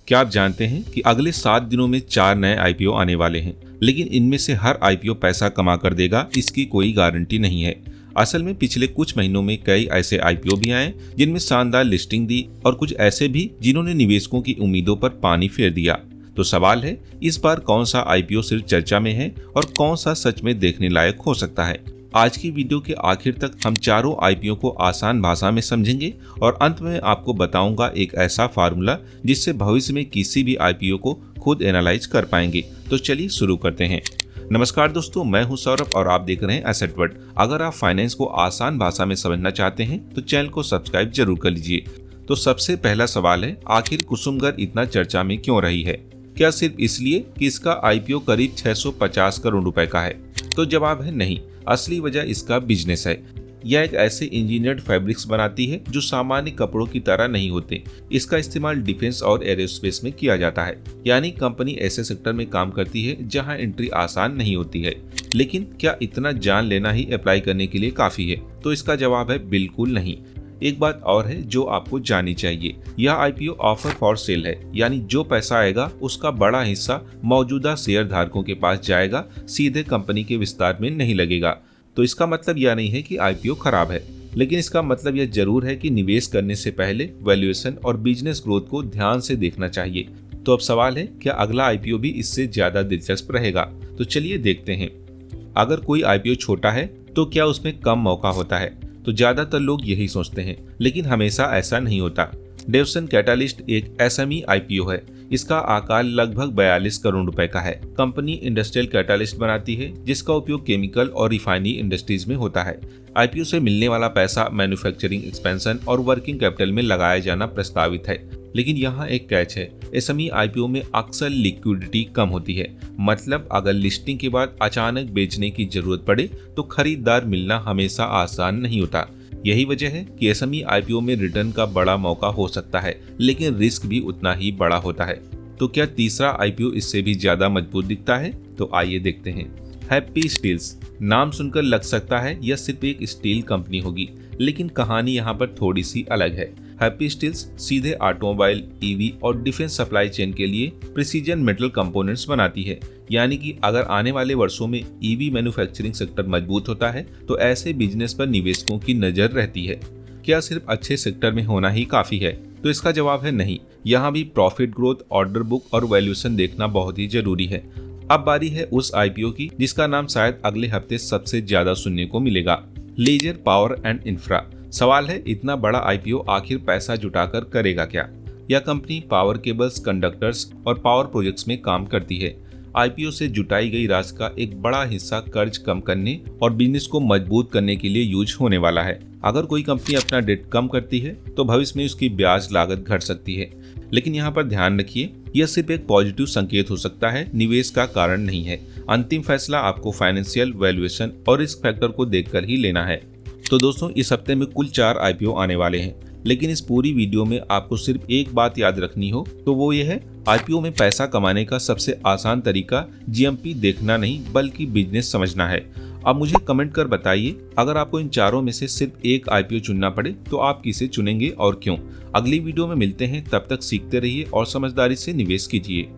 क्या आप जानते हैं कि अगले 7 दिनों में 4 नए आईपीओ आने वाले हैं, लेकिन इनमें से हर आईपीओ पैसा कमा कर देगा इसकी कोई गारंटी नहीं है। असल में पिछले कुछ महीनों में कई ऐसे आईपीओ भी आए जिनमें शानदार लिस्टिंग दी और कुछ ऐसे भी जिन्होंने निवेशकों की उम्मीदों पर पानी फेर दिया। तो सवाल है, इस बार कौन सा आईपीओ सिर्फ चर्चा में है और कौन सा सच में देखने लायक हो सकता है। आज की वीडियो के आखिर तक हम चारों आईपीओ को आसान भाषा में समझेंगे और अंत में आपको बताऊंगा एक ऐसा फार्मूला जिससे भविष्य में किसी भी आईपीओ को खुद एनालाइज कर पाएंगे। तो चलिए शुरू करते हैं। नमस्कार दोस्तों, मैं हूं सौरभ और आप देख रहे हैं एसेट वर्ल्ड। अगर आप फाइनेंस को आसान भाषा में समझना चाहते हैं तो चैनल को सब्सक्राइब जरूर कर लीजिए। तो सबसे पहला सवाल है, आखिर कुसुमगर इतना चर्चा में क्यों रही है? क्या सिर्फ इसलिए कि इसका आईपीओ करीब 650 करोड़ रुपए का है? तो जवाब है नहीं। असली वजह इसका बिजनेस है। यह एक ऐसे इंजीनियर्ड फैब्रिक्स बनाती है जो सामान्य कपड़ों की तरह नहीं होते। इसका इस्तेमाल डिफेंस और एरोस्पेस में किया जाता है, यानी कंपनी ऐसे सेक्टर में काम करती है जहां एंट्री आसान नहीं होती है। लेकिन क्या इतना जान लेना ही अप्लाई करने के लिए काफी है? तो इसका जवाब है बिल्कुल नहीं। एक बात और है जो आपको जाननी चाहिए, यह आईपीओ ऑफर फॉर सेल है, यानी जो पैसा आएगा उसका बड़ा हिस्सा मौजूदा शेयर धारकों के पास जाएगा, सीधे कंपनी के विस्तार में नहीं लगेगा। तो इसका मतलब यह नहीं है कि आईपीओ खराब है, लेकिन इसका मतलब यह जरूर है कि निवेश करने से पहले वैल्यूएशन और बिजनेस ग्रोथ को ध्यान से देखना चाहिए। तो अब सवाल है, क्या अगला आईपीओ भी इससे ज्यादा दिलचस्प रहेगा? तो चलिए देखते हैं। अगर कोई आईपीओ छोटा है तो क्या उसमें कम मौका होता है? तो ज्यादातर लोग यही सोचते हैं, लेकिन हमेशा ऐसा नहीं होता। डेवसन कैटालिस्ट एक एसएमई आईपीओ है। इसका आकार लगभग 42 करोड़ रुपए का है। कंपनी इंडस्ट्रियल कैटालिस्ट बनाती है जिसका उपयोग केमिकल और रिफाइनरी इंडस्ट्रीज में होता है। आईपीओ से मिलने वाला पैसा मैन्युफैक्चरिंग एक्सपेंशन और वर्किंग कैपिटल में लगाया जाना प्रस्तावित है। लेकिन यहाँ एक कैच है, एसएमई आईपीओ में अक्सर लिक्विडिटी कम होती है। मतलब अगर लिस्टिंग के बाद अचानक बेचने की जरूरत पड़े तो खरीदार मिलना हमेशा आसान नहीं होता। यही वजह है कि एसएमई आईपीओ में रिटर्न का बड़ा मौका हो सकता है, लेकिन रिस्क भी उतना ही बड़ा होता है। तो क्या तीसरा आईपीओ इससे भी ज्यादा मजबूत दिखता है? तो आइए देखते हैं। हैप्पी स्टील्स नाम सुनकर लग सकता है यह सिर्फ एक स्टील कंपनी होगी, लेकिन कहानी यहाँ पर थोड़ी सी अलग है। हैप्पी स्टील्स सीधे ऑटोमोबाइल, ईवी और डिफेंस सप्लाई चेन के लिए प्रिसीजन मेटल कंपोनेंट्स बनाती है। यानी कि अगर आने वाले वर्षों में ईवी मैन्युफैक्चरिंग सेक्टर मजबूत होता है तो ऐसे बिजनेस पर निवेशकों की नजर रहती है। क्या सिर्फ अच्छे सेक्टर में होना ही काफी है? तो इसका जवाब है नहीं। यहाँ भी प्रॉफिट ग्रोथ, ऑर्डर बुक और वैल्यूएशन देखना बहुत ही जरूरी है। अब बारी है उस आईपीओ की जिसका नाम शायद अगले हफ्ते सबसे ज्यादा सुनने को मिलेगा, लेजर पावर एंड इंफ्रा। सवाल है, इतना बड़ा आईपीओ आखिर पैसा जुटाकर करेगा क्या? यह कंपनी पावर केबल्स, कंडक्टर्स और पावर प्रोजेक्ट्स में काम करती है। आईपीओ से जुटाई गई राशि का एक बड़ा हिस्सा कर्ज कम करने और बिजनेस को मजबूत करने के लिए यूज होने वाला है। अगर कोई कंपनी अपना डेट कम करती है तो भविष्य में उसकी ब्याज लागत घट सकती है। लेकिन यहाँ पर ध्यान रखिए, यह सिर्फ एक पॉजिटिव संकेत हो सकता है, निवेश का कारण नहीं है। अंतिम फैसला आपको फाइनेंशियल, वैल्यूएशन और रिस्क फैक्टर को देखकर ही लेना है। तो दोस्तों, इस हफ्ते में कुल 4 आईपीओ आने वाले हैं, लेकिन इस पूरी वीडियो में आपको सिर्फ एक बात याद रखनी हो तो वो ये है, आईपीओ में पैसा कमाने का सबसे आसान तरीका जीएमपी देखना नहीं बल्कि बिजनेस समझना है। अब मुझे कमेंट कर बताइए, अगर आपको इन चारों में से सिर्फ एक आईपीओ चुनना पड़े तो आप किसे चुनेंगे और क्यों? अगली वीडियो में मिलते हैं, तब तक सीखते रहिए और समझदारी से निवेश कीजिए।